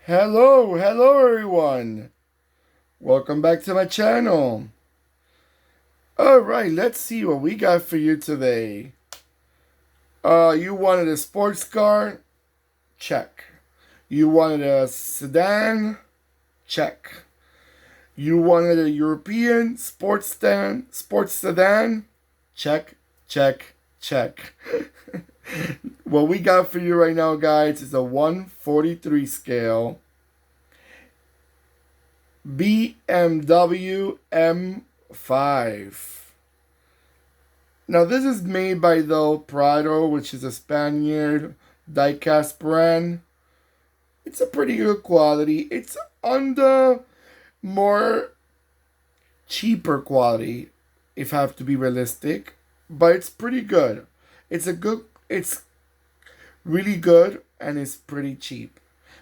Hello everyone. Welcome back to my channel. Alright, let's see what we got for you today. You wanted a sports car? Check. You wanted a sedan? Check. You wanted a European sports sedan? Check, check, check. What we got for you right now, guys, is a 143 scale BMW M5. Now, this is made by the Prado, which is a Spaniard diecast brand. It's a pretty good quality. It's on the more cheaper quality, if I have to be realistic, but it's pretty good. It's really good, and it's pretty cheap.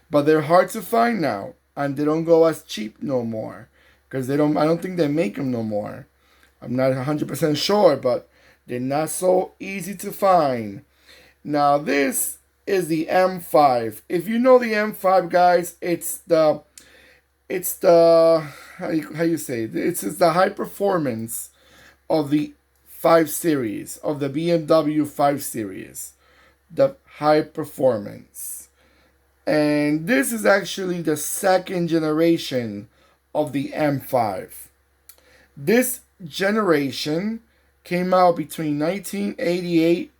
But they're hard to find now, and they don't go as cheap no more, because I don't think they make them no more. I'm not 100% sure, but they're not so easy to find. Now, this is the M5. If you know the M5, guys, it's the how you say it? It's the high performance of the 5 series, of the BMW 5 series, the high performance. And this is actually the second generation of the M5. This generation came out between 1988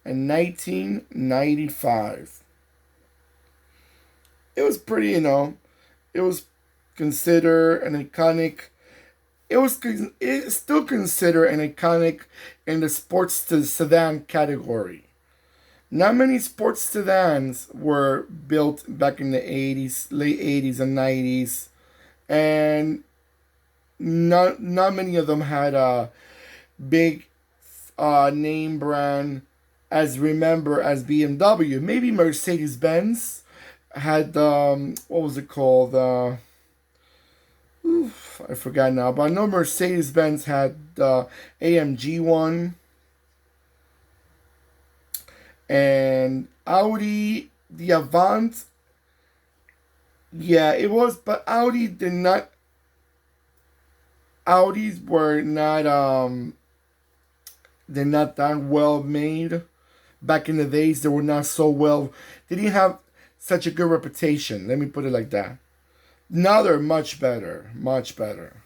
and 1995. It was pretty, it was considered an iconic. It's still considered an iconic in the sports sedan category. Not many sports sedans were built back in the 80s, late 80s and 90s, and not many of them had a big name brand as BMW. Maybe Mercedes Benz had what was it called? I forgot now, but I know Mercedes Benz had the AMG one, and Audi the Avant. Yeah, it was, but Audi did not. Audis were not they're not that well made. Back in the days, they were not so well. They didn't have such a good reputation. Let me put it like that. Now they're much better, much better.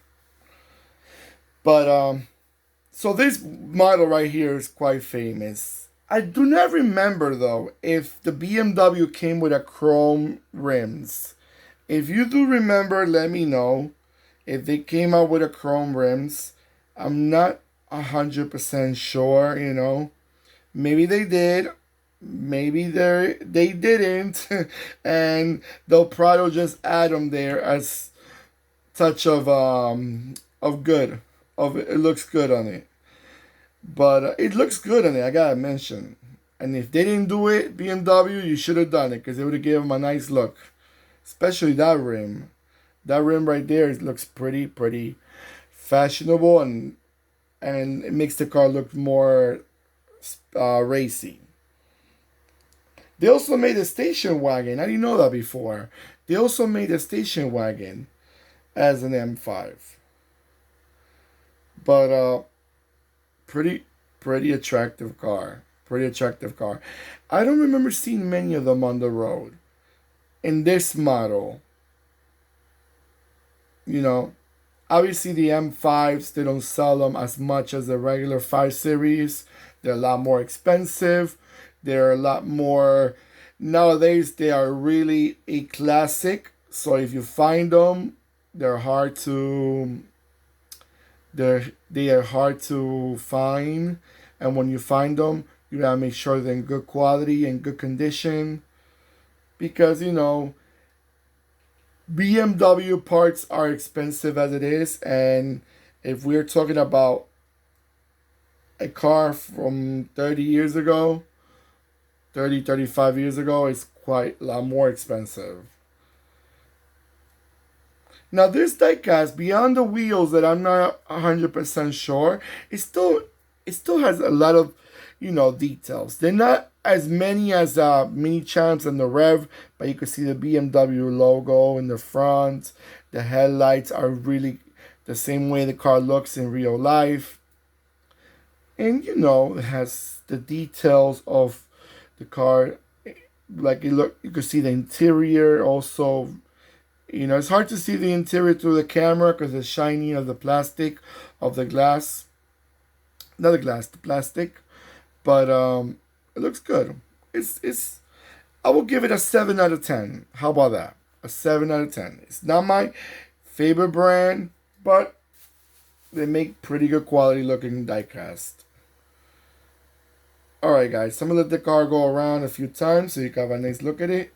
But so this model right here is quite famous. I do not remember though if the BMW came with a chrome rims. If you do remember, let me know if they came out with a chrome rims. I'm not 100% sure. Maybe they did. Maybe they didn't, and the Prado just add them there as touch of good. Of it looks good on it, but it looks good on it. I gotta mention, and if they didn't do it, BMW, you should have done it because it would have given them a nice look, especially that rim. That rim right there looks pretty fashionable, and it makes the car look more racy. They also made a station wagon. I didn't know that before. They also made a station wagon as an M5. But pretty attractive car. Pretty attractive car. I don't remember seeing many of them on the road. In this model, you know, obviously the M5s, they don't sell them as much as the regular 5 series. They're a lot more expensive. They're a lot more, nowadays they are really a classic. So if you find them, they're hard to they are hard to find. And when you find them, you gotta make sure they're in good quality and good condition. Because BMW parts are expensive as it is, and if we're talking about a car from 30 years ago, 35 years ago, it's quite a lot more expensive. Now this diecast, beyond the wheels that I'm not 100% sure, it still has a lot of details. They're not as many as mini champs and the Rev, but you can see the BMW logo in the front. The headlights are really the same way the car looks in real life. And it has the details of the car. Like you can see the interior also. It's hard to see the interior through the camera because it's shiny of the plastic of the glass. Not the glass, the plastic. But it looks good. It's I will give it a 7 out of 10. How about that? A 7 out of 10. It's not my favorite brand, but they make pretty good quality looking diecast. Alright guys, I'm gonna let the car go around a few times so you can have a nice look at it.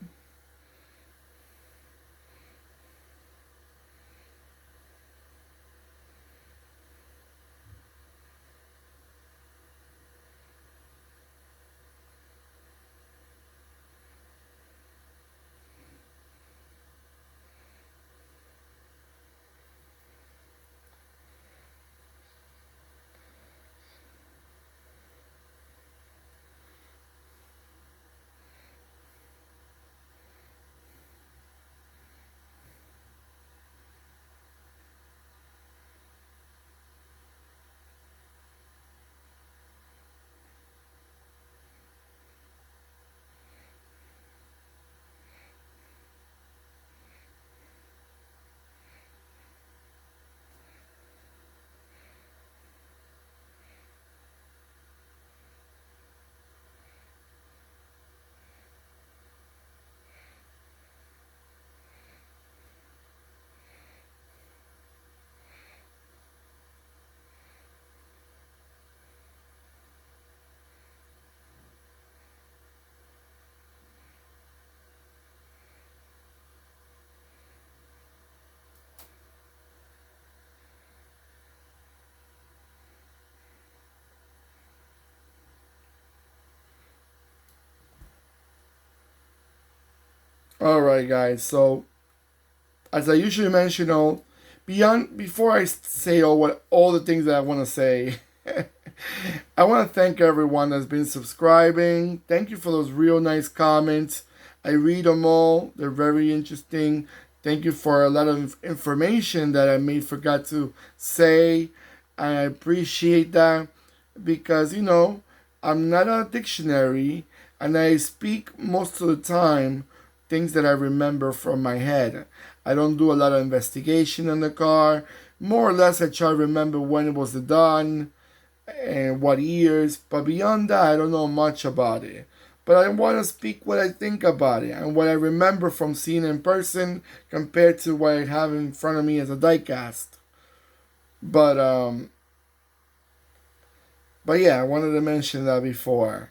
Alright guys, so as I usually mention, before I say all the things that I want to say, I want to thank everyone that's been subscribing. Thank you for those real nice comments. I read them all. They're very interesting. Thank you for a lot of information that I may forgot to say. I appreciate that because, I'm not a dictionary and I speak most of the time things that I remember from my head. I don't do a lot of investigation in the car. More or less, I try to remember when it was done and what years. But beyond that, I don't know much about it. But I want to speak what I think about it and what I remember from seeing it in person compared to what I have in front of me as a diecast. But yeah, I wanted to mention that before.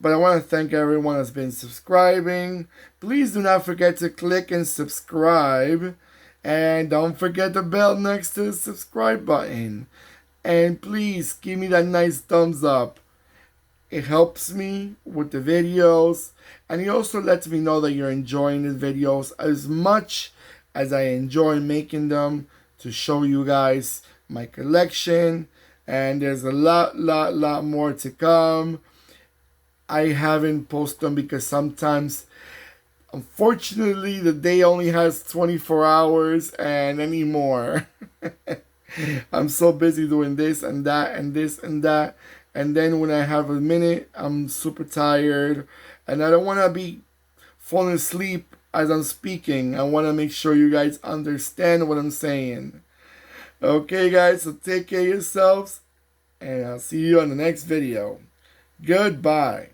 But I want to thank everyone that's been subscribing. Please do not forget to click and subscribe. And don't forget the bell next to the subscribe button. And please give me that nice thumbs up. It helps me with the videos. And it also lets me know that you're enjoying the videos as much as I enjoy making them to show you guys my collection. And there's a lot more to come. I haven't posted them because sometimes, unfortunately, the day only has 24 hours and anymore. I'm so busy doing this and that and this and that. And then when I have a minute, I'm super tired. And I don't want to be falling asleep as I'm speaking. I want to make sure you guys understand what I'm saying. Okay, guys, so take care of yourselves. And I'll see you on the next video. Goodbye.